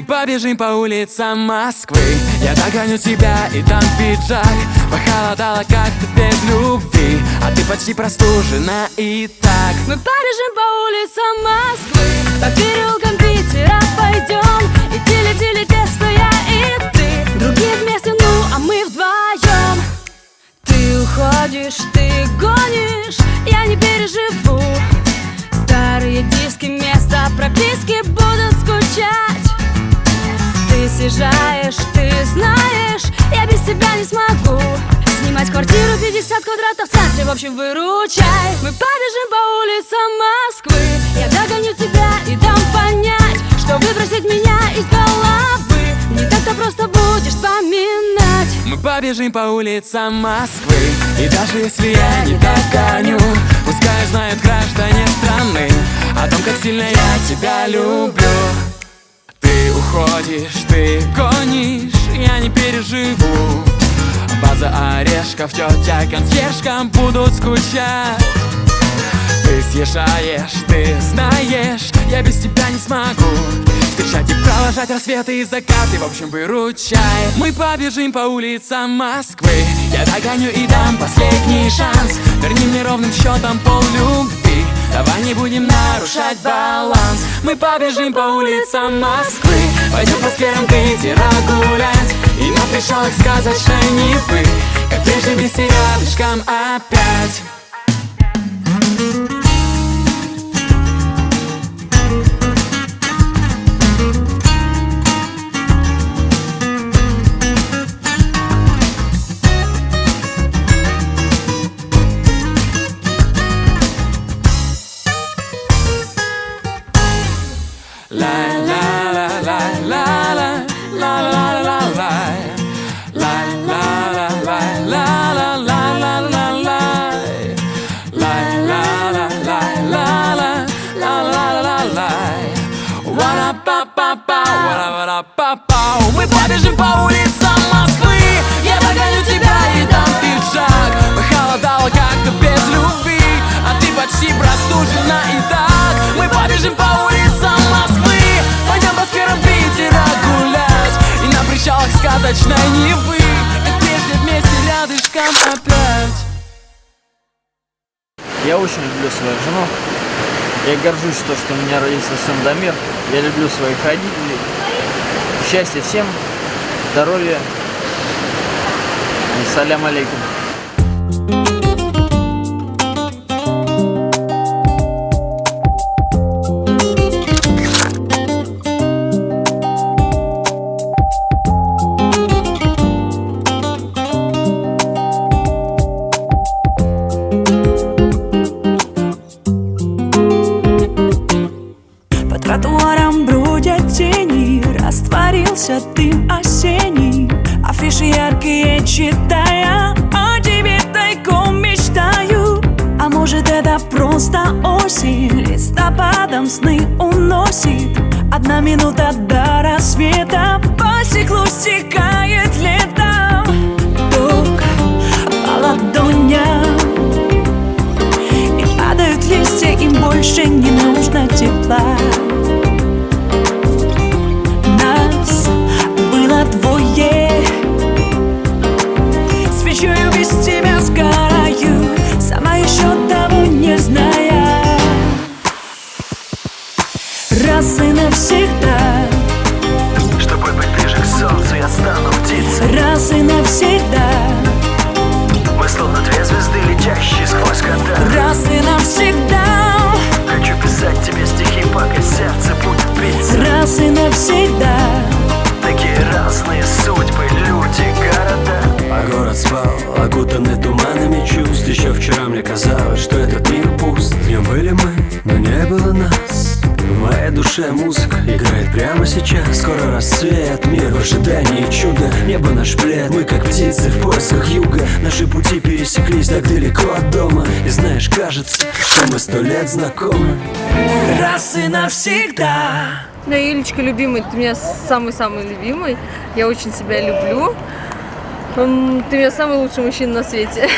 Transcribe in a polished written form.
побежим по улицам Москвы. Я догоню тебя и дам пиджак. Похолодало как-то без любви, а ты почти простужена и так. Мы побежим по улицам Москвы, по переулкам Питера пойдем. И тили-тили тесто я и ты, другие вместе, ну а мы вдвоем. Ты уходишь, ты гонишь, я не переживу. Старые диски, места прописки будут скучать. Ты съезжаешь, ты знаешь, я без тебя не смогу снимать квартиру 50 квадратов в центре, в общем, выручай. Мы побежим по улицам Москвы, я догоню тебя и дам понять, что выбросить меня из головы не так-то просто будешь вспоминать. Мы побежим по улицам Москвы, и даже если я не догоню, пускай знают граждане страны о том, как сильно я тебя люблю. Ты уходишь, ты гонишь, я не переживу. База орешков, тетя консьержка будут скучать. Ты съезжаешь, ты знаешь, я без тебя не смогу встречать и провожать рассветы и закаты, в общем, выручай. Мы побежим по улицам Москвы, я догоню и дам последний шанс. Верни мне ровным счетом поллюбви, давай не будем нарушать баланс. Мы побежим по улицам Москвы, пойдем по скверам Питера гулять. И на пришелок сказочной Невы, как прежде вместе рядышком опять. Мы побежим по улицам Москвы, я догоню тебя и дам пиджак. Похолодало как-то без любви, а ты почти простужена и так. Мы побежим по улицам Москвы, пойдем по скверам Питера гулять. И на причалах сказочной Невы, как прежде вместе рядышком опять. Я очень люблю свою жену. Я горжусь, что у меня родился сын Дамир. Я люблю своих родителей. Счастья всем, здоровья и салям алейкум. По тротуарам бродят тени, растворился дым осенний. Афиши яркие читая, о тебе тайком мечтаю. А может это просто осень, листопадом сны уносит. 1 минута до рассвета, по стеклу стекает лето. Ток по ладоням, и падают листья, им больше не нужно тепла. Нас было 2, свечою без тебя сгораю, сама еще того не зная. Раз и навсегда, чтобы быть ближе к солнцу, я стану птицей. раз и навсегда, Мы словно 2 звезды, летящие сквозь года. раз и навсегда, Хочу писать тебе стихи, пока сердце будет биться. раз и навсегда. Такие разные судьбы, люди, города. А город спал, окутанный туманами чувств. Еще вчера мне казалось, что этот мир пуст. Днем были мы, но не было нас. В моей душе музыка играет прямо сейчас. Скоро рассвет, мир в ожидании чуда. Небо наш плед, мы как птицы в поисках юга. Наши пути пересеклись так далеко от дома. И знаешь, кажется, что мы 100 лет знакомы. Раз и навсегда. Да, Юлечка, любимый, ты у меня самый-самый любимый. Я очень себя люблю. Ты у меня самый лучший мужчина на свете.